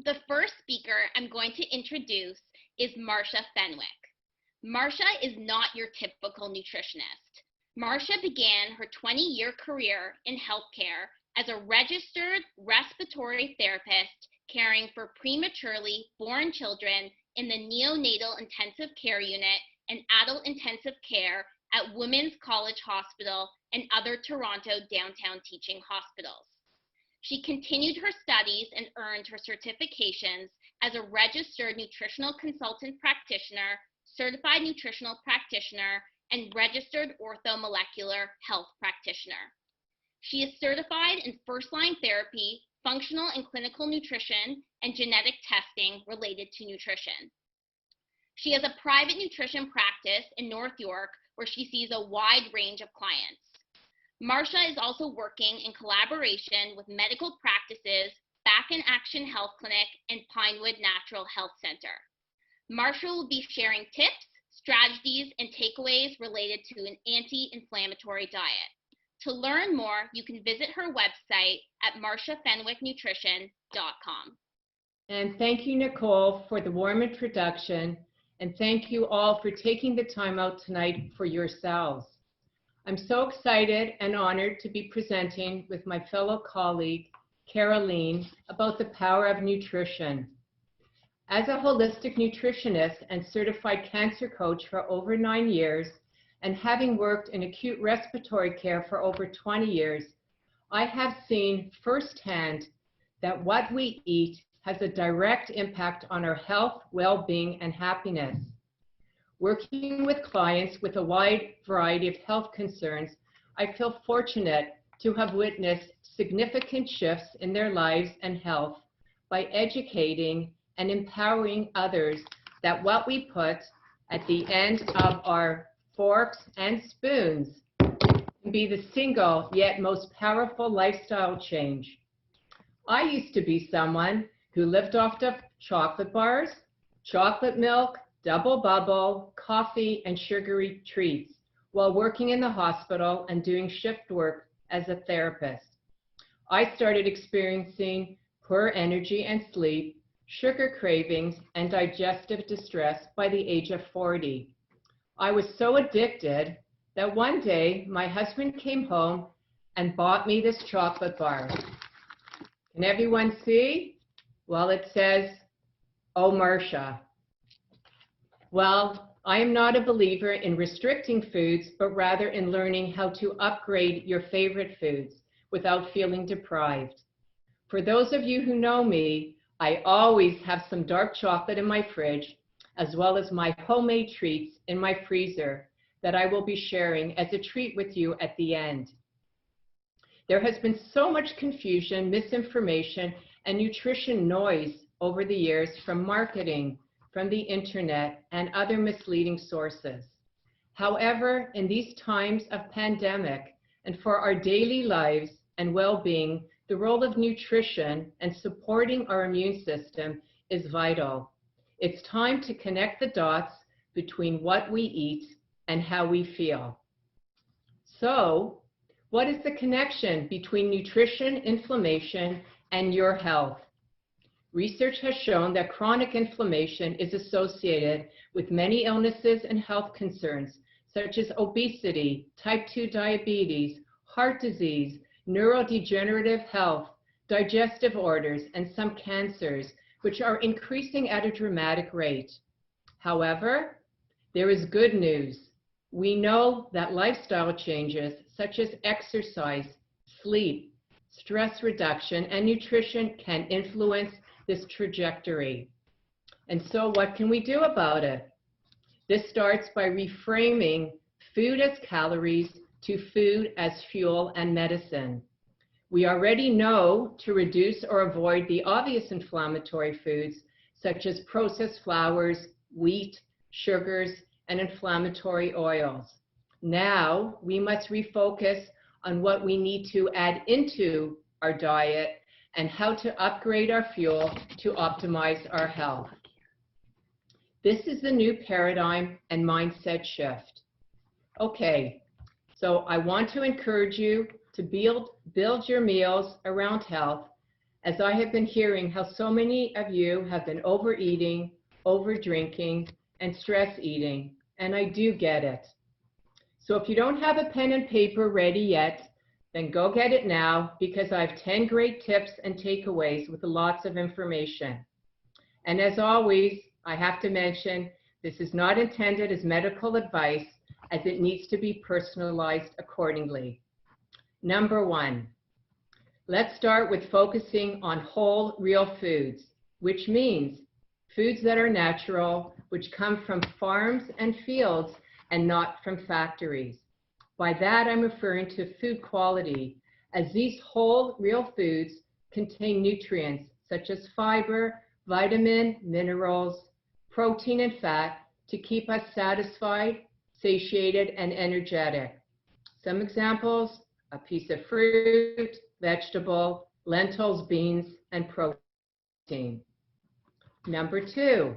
The first speaker I'm going to introduce is Marsha Fenwick. Marsha is not your typical nutritionist. Marsha began her 20-year career in healthcare as a registered respiratory therapist caring for prematurely born children in the neonatal intensive care unit and adult intensive care at Women's College Hospital and other Toronto downtown teaching hospitals. She continued her studies and earned her certifications as a registered nutritional consultant practitioner, certified nutritional practitioner, and registered orthomolecular health practitioner. She is certified in first-line therapy, functional and clinical nutrition, and genetic testing related to nutrition. She has a private nutrition practice in North York where she sees a wide range of clients. Marsha is also working in collaboration with medical practices, Back in Action Health Clinic, and Pinewood Natural Health Center. Marsha will be sharing tips, strategies, and takeaways related to an anti-inflammatory diet. To learn more, you can visit her website at marshafenwicknutrition.com. And thank you, Nicole, for the warm introduction, and thank you all for taking the time out tonight for yourselves. I'm so excited and honored to be presenting with my fellow colleague, Caroline, about the power of nutrition. As a holistic nutritionist and certified cancer coach for over 9 years, and having worked in acute respiratory care for over 20 years, I have seen firsthand that what we eat has a direct impact on our health, well-being, and happiness. Working with clients with a wide variety of health concerns, I feel fortunate to have witnessed significant shifts in their lives and health by educating and empowering others that what we put at the end of our forks and spoons can be the single yet most powerful lifestyle change. I used to be someone who lived off of chocolate bars, chocolate milk, double bubble, coffee, and sugary treats while working in the hospital and doing shift work as a therapist. I started experiencing poor energy and sleep, sugar cravings, and digestive distress by the age of 40. I was so addicted that one day my husband came home and bought me this chocolate bar. Can everyone see? Well, it says, "Oh, Marsha." Well, I am not a believer in restricting foods, but rather in learning how to upgrade your favorite foods without feeling deprived. For those of you who know me, I always have some dark chocolate in my fridge, as well as my homemade treats in my freezer that I will be sharing as a treat with you at the end. There has been so much confusion, misinformation, and nutrition noise over the years from marketing, from the internet, and other misleading sources. However, in these times of pandemic and for our daily lives and well-being, the role of nutrition and supporting our immune system is vital. It's time to connect the dots between what we eat and how we feel. So, what is the connection between nutrition, inflammation, and your health? Research has shown that chronic inflammation is associated with many illnesses and health concerns, such as obesity, type 2 diabetes, heart disease, neurodegenerative health, digestive orders, and some cancers, which are increasing at a dramatic rate. However, there is good news. We know that lifestyle changes, such as exercise, sleep, stress reduction, and nutrition can influence this trajectory. And so what can we do about it? This starts by reframing food as calories to food as fuel and medicine. We already know to reduce or avoid the obvious inflammatory foods such as processed flours, wheat, sugars, and inflammatory oils. Now we must refocus on what we need to add into our diet and how to upgrade our fuel to optimize our health. This is the new paradigm and mindset shift. Okay, so I want to encourage you to build your meals around health as I have been hearing how so many of you have been overeating, overdrinking, and stress eating, and I do get it. So if you don't have a pen and paper ready yet, then go get it now, because I have 10 great tips and takeaways with lots of information. And as always, I have to mention, this is not intended as medical advice, as it needs to be personalized accordingly. Number 1, let's start with focusing on whole, real foods, which means foods that are natural, which come from farms and fields and not from factories. By that, I'm referring to food quality, as these whole, real foods contain nutrients such as fiber, vitamin, minerals, protein, and fat to keep us satisfied, satiated, and energetic. Some examples: a piece of fruit, vegetable, lentils, beans, and protein. Number 2,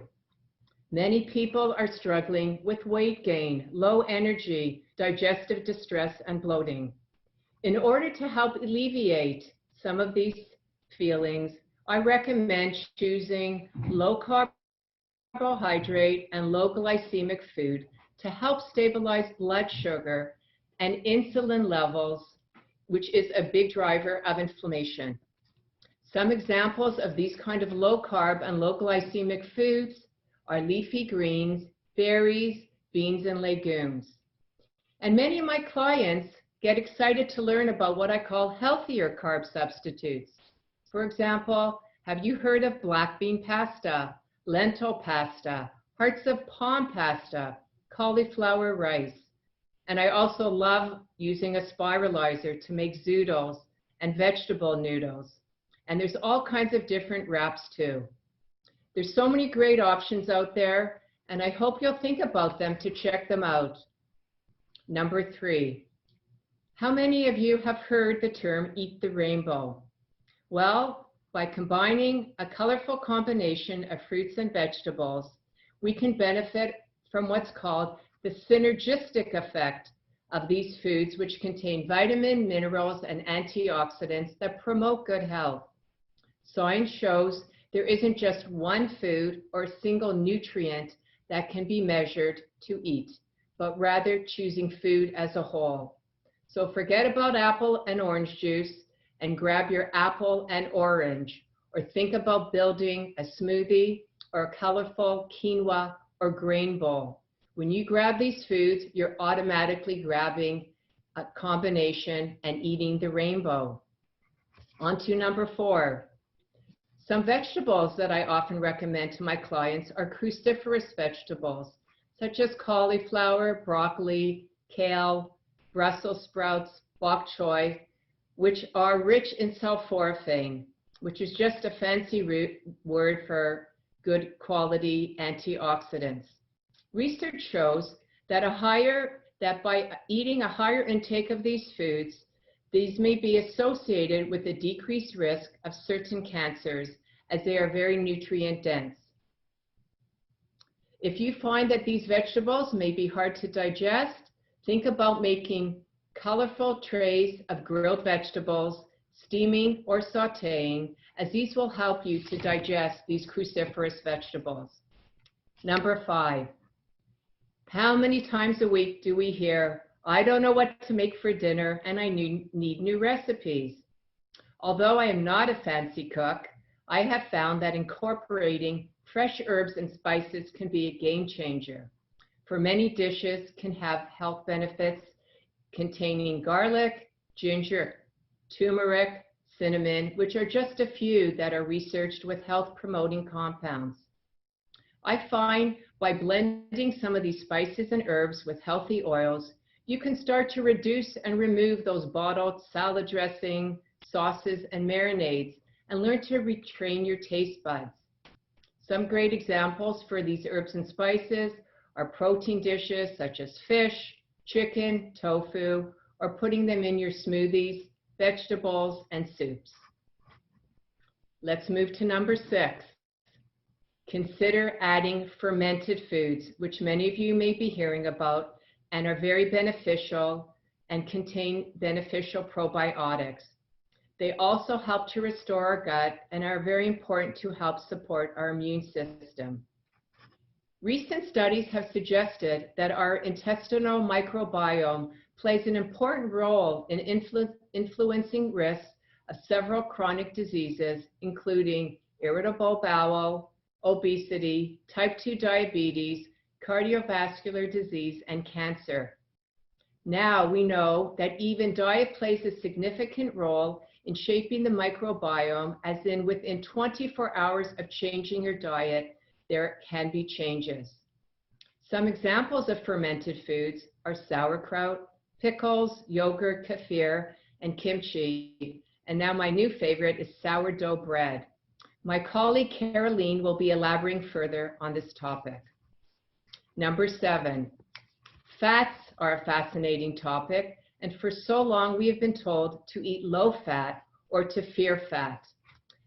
many people are struggling with weight gain, low energy, digestive distress, and bloating. In order to help alleviate some of these feelings, I recommend choosing low carbohydrate and low glycemic food to help stabilize blood sugar and insulin levels, which is a big driver of inflammation. Some examples of these kind of low carb and low glycemic foods are leafy greens, berries, beans, and legumes. And many of my clients get excited to learn about what I call healthier carb substitutes. For example, have you heard of black bean pasta, lentil pasta, hearts of palm pasta, cauliflower rice? And I also love using a spiralizer to make zoodles and vegetable noodles. And there's all kinds of different wraps too. There's so many great options out there, and I hope you'll think about them to check them out. Number 3, how many of you have heard the term eat the rainbow? Well, by combining a colorful combination of fruits and vegetables, we can benefit from what's called the synergistic effect of these foods, which contain vitamin, minerals, and antioxidants that promote good health. Science shows there isn't just one food or a single nutrient that can be measured to eat, but rather choosing food as a whole. So forget about apple and orange juice and grab your apple and orange, or think about building a smoothie or a colorful quinoa or grain bowl. When you grab these foods, you're automatically grabbing a combination and eating the rainbow. On to number 4. Some vegetables that I often recommend to my clients are cruciferous vegetables, such as cauliflower, broccoli, kale, Brussels sprouts, bok choy, which are rich in sulforaphane, which is just a fancy word for good quality antioxidants. Research shows that by eating a higher intake of these foods, these may be associated with a decreased risk of certain cancers, as they are very nutrient dense. If you find that these vegetables may be hard to digest, think about making colorful trays of grilled vegetables, steaming or sauteing, as these will help you to digest these cruciferous vegetables. Number 5, how many times a week do we hear, I don't know what to make for dinner and I need new recipes? Although I am not a fancy cook, I have found that incorporating fresh herbs and spices can be a game changer. For many dishes can have health benefits containing garlic, ginger, turmeric, cinnamon, which are just a few that are researched with health-promoting compounds. I find by blending some of these spices and herbs with healthy oils, you can start to reduce and remove those bottled salad dressing, sauces, and marinades, and learn to retrain your taste buds. Some great examples for these herbs and spices are protein dishes such as fish, chicken, tofu, or putting them in your smoothies, vegetables, and soups. Let's move to number 6. Consider adding fermented foods, which many of you may be hearing about and are very beneficial and contain beneficial probiotics. They also help to restore our gut and are very important to help support our immune system. Recent studies have suggested that our intestinal microbiome plays an important role in influencing risks of several chronic diseases, including irritable bowel, obesity, type 2 diabetes, cardiovascular disease, and cancer. Now we know that even diet plays a significant role in shaping the microbiome, as in within 24 hours of changing your diet, there can be changes. Some examples of fermented foods are sauerkraut, pickles, yogurt, kefir, and kimchi. And now my new favorite is sourdough bread. My colleague Caroline will be elaborating further on this topic. Number 7, fats are a fascinating topic, and for so long we have been told to eat low fat or to fear fat.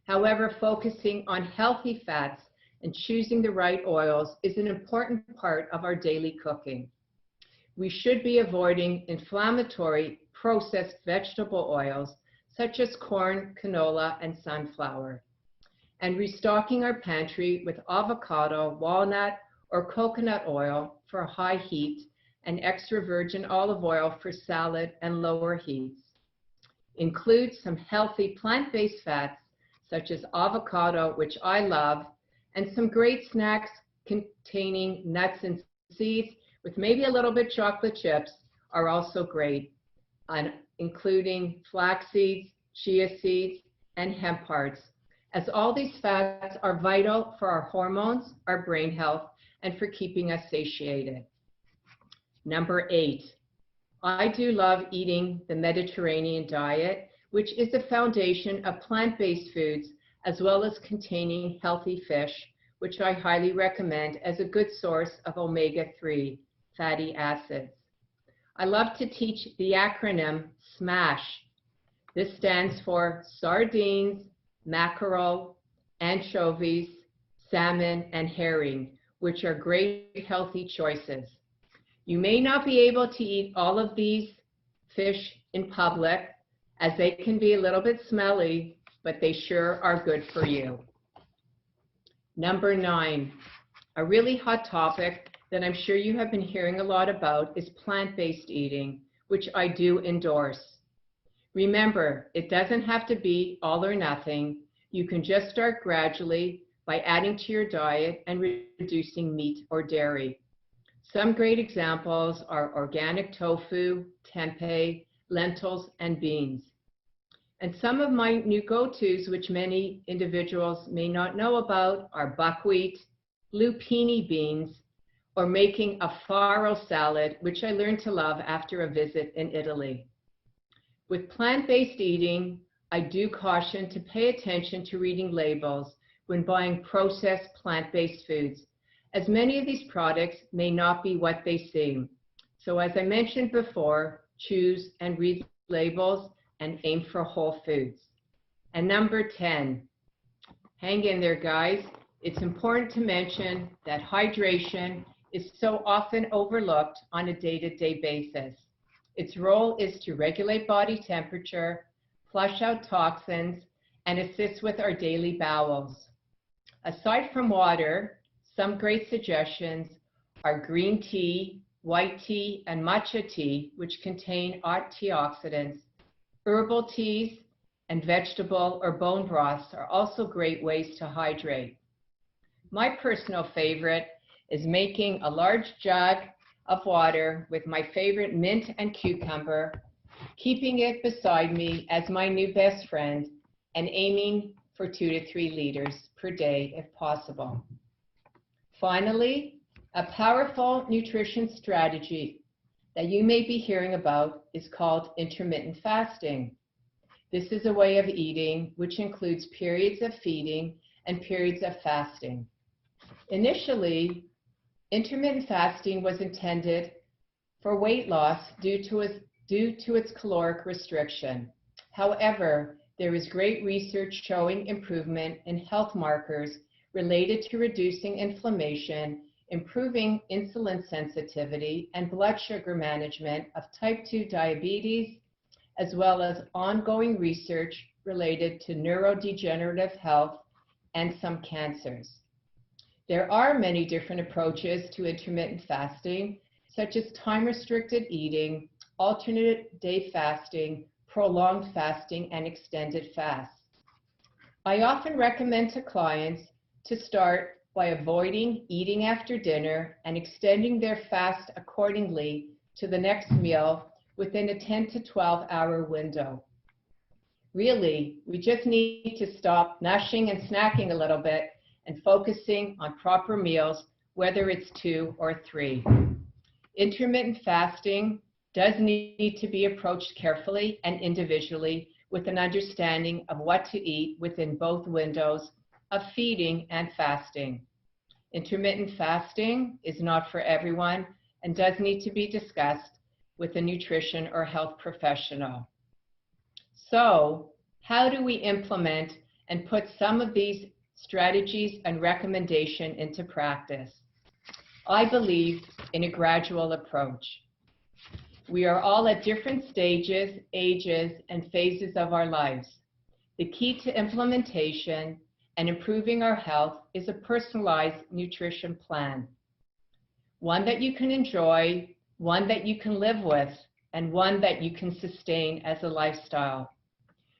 However, focusing on healthy fats and choosing the right oils is an important part of our daily cooking. We should be avoiding inflammatory processed vegetable oils such as corn, canola, and sunflower, and restocking our pantry with avocado, walnut, or coconut oil for high heat and extra virgin olive oil for salad and lower heats. Include some healthy plant-based fats such as avocado, which I love, and some great snacks containing nuts and seeds with maybe a little bit chocolate chips are also great, including flax seeds, chia seeds, and hemp hearts, as all these fats are vital for our hormones, our brain health, and for keeping us satiated. Number 8, I do love eating the Mediterranean diet, which is a foundation of plant-based foods as well as containing healthy fish, which I highly recommend as a good source of omega-3 fatty acids. I love to teach the acronym SMASH. This stands for sardines, mackerel, anchovies, salmon, and herring, which are great healthy choices. You may not be able to eat all of these fish in public, as they can be a little bit smelly, but they sure are good for you. Number 9, a really hot topic that I'm sure you have been hearing a lot about is plant-based eating, which I do endorse. Remember, it doesn't have to be all or nothing. You can just start gradually by adding to your diet and reducing meat or dairy. Some great examples are organic tofu, tempeh, lentils, and beans. And some of my new go-tos, which many individuals may not know about, are buckwheat, lupini beans, or making a farro salad, which I learned to love after a visit in Italy. With plant-based eating, I do caution to pay attention to reading labels when buying processed plant-based foods, as many of these products may not be what they seem. So as I mentioned before, choose and read labels and aim for whole foods. And number 10, hang in there, guys. It's important to mention that hydration is so often overlooked on a day-to-day basis. Its role is to regulate body temperature, flush out toxins, and assist with our daily bowels. Aside from water, some great suggestions are green tea, white tea, and matcha tea, which contain antioxidants. Herbal teas and vegetable or bone broths are also great ways to hydrate. My personal favorite is making a large jug of water with my favorite mint and cucumber, keeping it beside me as my new best friend, and aiming for 2 to 3 liters per day if possible. Finally, a powerful nutrition strategy that you may be hearing about is called intermittent fasting. This is a way of eating which includes periods of feeding and periods of fasting. Initially, intermittent fasting was intended for weight loss due to its caloric restriction. However, there is great research showing improvement in health markers related to reducing inflammation, improving insulin sensitivity, and blood sugar management of type 2 diabetes, as well as ongoing research related to neurodegenerative health and some cancers. There are many different approaches to intermittent fasting, such as time-restricted eating, alternate day fasting, prolonged fasting, and extended fasts. I often recommend to clients to start by avoiding eating after dinner and extending their fast accordingly to the next meal within a 10 to 12-hour window. Really, we just need to stop nushing and snacking a little bit and focusing on proper meals, whether it's 2 or 3. Intermittent fasting does need to be approached carefully and individually with an understanding of what to eat within both windows of feeding and fasting. Intermittent fasting is not for everyone and does need to be discussed with a nutrition or health professional. So, how do we implement and put some of these strategies and recommendation into practice? I believe in a gradual approach. We are all at different stages, ages, and phases of our lives. The key to implementation and improving our health is a personalized nutrition plan. One that you can enjoy, one that you can live with, and one that you can sustain as a lifestyle.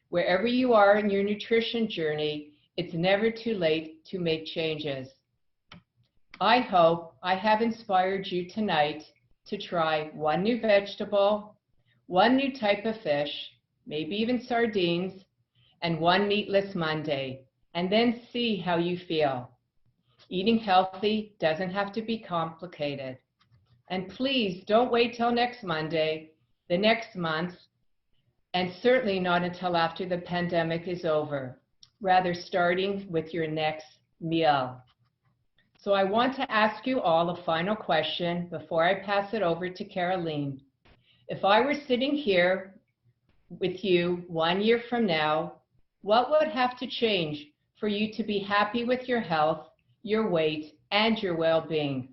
Wherever you are in your nutrition journey, it's never too late to make changes. I hope I have inspired you tonight to try one new vegetable, one new type of fish, maybe even sardines, and one meatless Monday, and then see how you feel. Eating healthy doesn't have to be complicated. And please don't wait till next Monday, the next month, and certainly not until after the pandemic is over, rather starting with your next meal. So I want to ask you all a final question before I pass it over to Caroline. If I were sitting here with you 1 year from now, what would have to change for you to be happy with your health, your weight, and your well-being?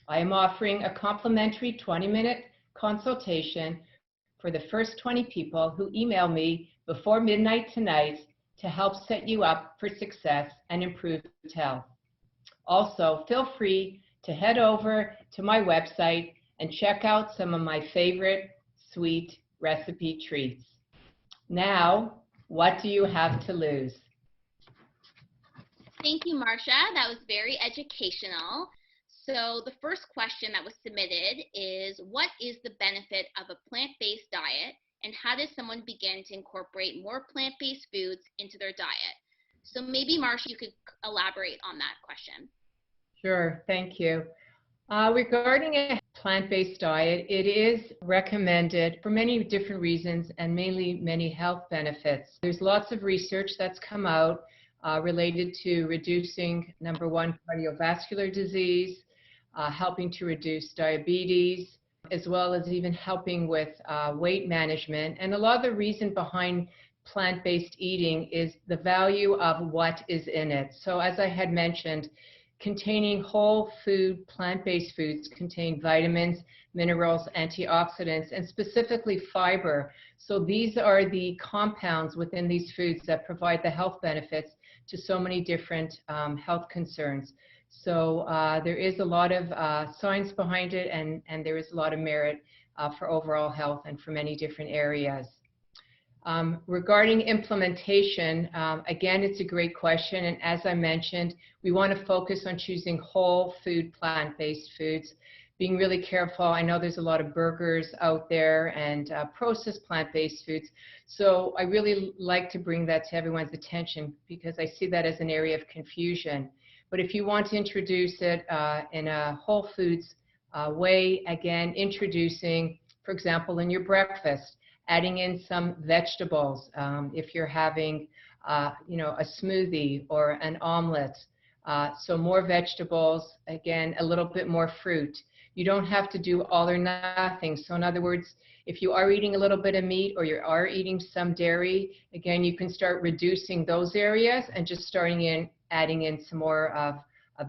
I am offering a complimentary 20-minute consultation for the first 20 people who email me before midnight tonight to help set you up for success and improved health. Also, feel free to head over to my website and check out some of my favorite sweet recipe treats. Now, what do you have to lose? Thank you, Marsha. That was very educational. So the first question that was submitted is, what is the benefit of a plant-based diet, and how does someone begin to incorporate more plant-based foods into their diet? So maybe, Marsha, you could elaborate on that question. Sure, thank you. Regarding a plant-based diet, it is recommended for many different reasons and mainly many health benefits. There's lots of research that's come out related to reducing, number one, cardiovascular disease, helping to reduce diabetes, as well as even helping with weight management. And a lot of the reason behind plant-based eating is the value of what is in it. So as I had mentioned, containing whole food, plant-based foods contain vitamins, minerals, antioxidants, and specifically fiber. So these are the compounds within these foods that provide the health benefits to so many different health concerns. So there is a lot of science behind it, and there is a lot of merit for overall health and for many different areas. Regarding implementation, again, it's a great question, and as I mentioned, we want to focus on choosing whole food, plant-based foods, being really careful. I know there's a lot of burgers out there and processed plant-based foods, so I really like to bring that to everyone's attention because I see that as an area of confusion. But if you want to introduce it in a whole foods way, again, introducing, for example, in your breakfast, adding in some vegetables, if you're having, a smoothie or an omelet. So more vegetables, again, a little bit more fruit. You don't have to do all or nothing. So in other words, if you are eating a little bit of meat or you are eating some dairy, again, you can start reducing those areas and just adding in some more of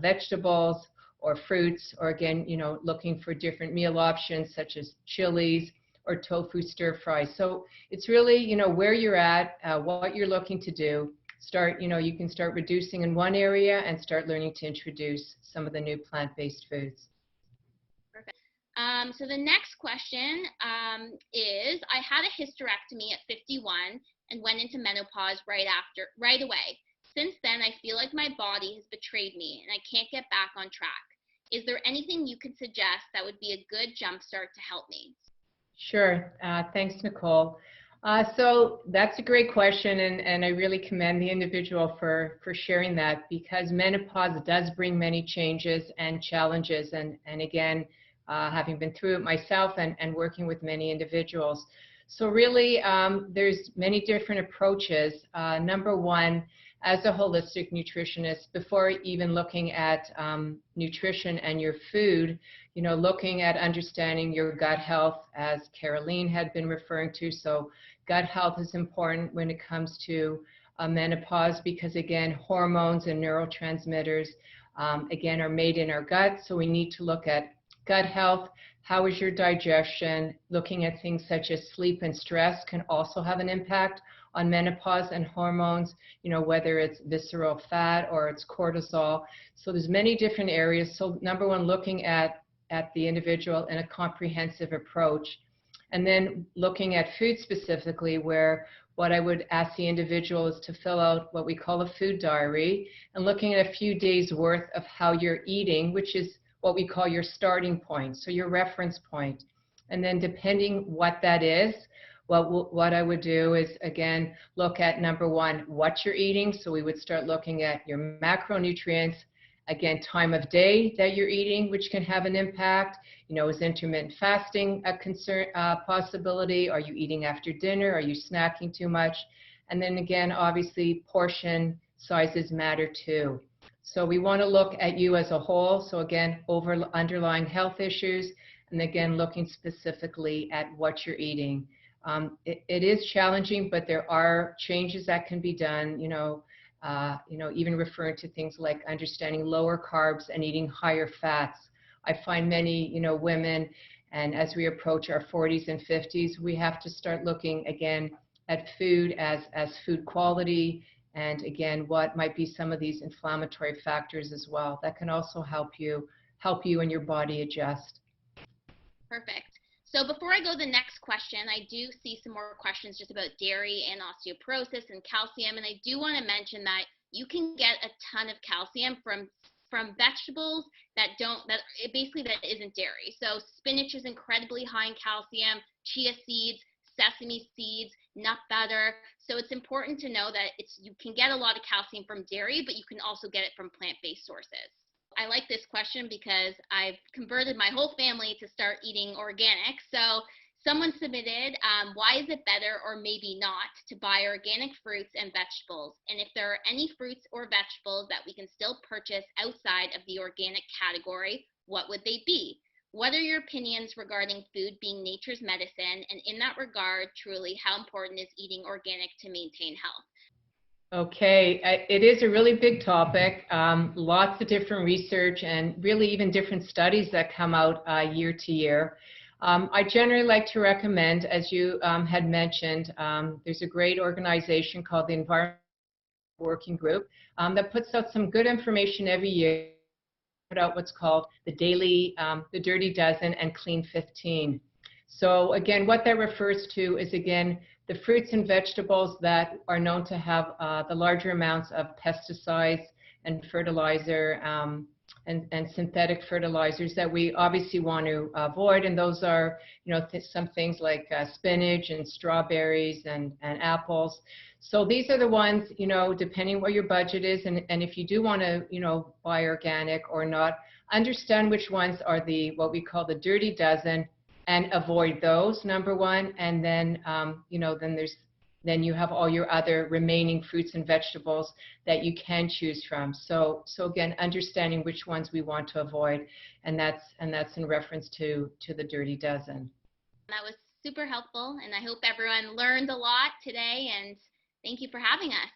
vegetables or fruits, or again, looking for different meal options such as chilies or tofu stir fry. So it's really, where you're at, what you're looking to do. Start, you can start reducing in one area and start learning to introduce some of the new plant-based foods. Perfect. So the next question is, I had a hysterectomy at 51 and went into menopause right away. Since then, I feel like my body has betrayed me and I can't get back on track. Is there anything you could suggest that would be a good jumpstart to help me? Sure. Thanks, Nicole. So that's a great question, and I really commend the individual for sharing that, because menopause does bring many changes and challenges, and again, having been through it myself and working with many individuals. So really, there's many different approaches. Number one, as a holistic nutritionist, before even looking at nutrition and your food, looking at understanding your gut health, as Caroline had been referring to. So gut health is important when it comes to menopause, because again, hormones and neurotransmitters, again, are made in our gut. So we need to look at gut health. How is your digestion? Looking at things such as sleep and stress can also have an impact on menopause and hormones, whether it's visceral fat or it's cortisol. So there's many different areas. So number one, looking at the individual in a comprehensive approach. And then looking at food specifically, where what I would ask the individual is to fill out what we call a food diary, and looking at a few days worth of how you're eating, which is what we call your starting point, so your reference point. And then depending what that is, what I would do is, again, look at number one, what you're eating. So we would start looking at your macronutrients, again, time of day that you're eating, which can have an impact. Is intermittent fasting a concern, possibility? Are you eating after dinner? Are you snacking too much? And then again, obviously, portion sizes matter too. So we want to look at you as a whole. So again, underlying health issues, and again, looking specifically at what you're eating. It is challenging, but there are changes that can be done, even referring to things like understanding lower carbs and eating higher fats. I find many, women, and as we approach our 40s and 50s, we have to start looking again at food as food quality, and again, what might be some of these inflammatory factors as well that can also help you and your body adjust. Perfect. So before I go to the next question, I do see some more questions just about dairy and osteoporosis and calcium, and I do want to mention that you can get a ton of calcium from vegetables that isn't dairy. So spinach is incredibly high in calcium, chia seeds, sesame seeds, nut butter. So it's important to know that you can get a lot of calcium from dairy, but you can also get it from plant-based sources. I like this question because I've converted my whole family to start eating organic. So someone submitted, why is it better or maybe not to buy organic fruits and vegetables? And if there are any fruits or vegetables that we can still purchase outside of the organic category, what would they be? What are your opinions regarding food being nature's medicine? And in that regard, truly, how important is eating organic to maintain health? Okay, it is a really big topic. Lots of different research and really even different studies that come out year to year. I generally like to recommend, as you had mentioned, there's a great organization called the Environmental Working Group that puts out some good information every year. Put out what's called the Dirty Dozen and Clean 15. So again, what that refers to is, again, the fruits and vegetables that are known to have the larger amounts of pesticides and fertilizer and synthetic fertilizers that we obviously want to avoid. And those are, some things like spinach and strawberries and apples. So these are the ones, depending what your budget is, and if you do want to, buy organic or not, understand which ones are what we call the Dirty Dozen, and avoid those, number one. And then, then you have all your other remaining fruits and vegetables that you can choose from. So again, understanding which ones we want to avoid, and that's in reference to the Dirty Dozen. That was super helpful, and I hope everyone learned a lot today, and thank you for having us.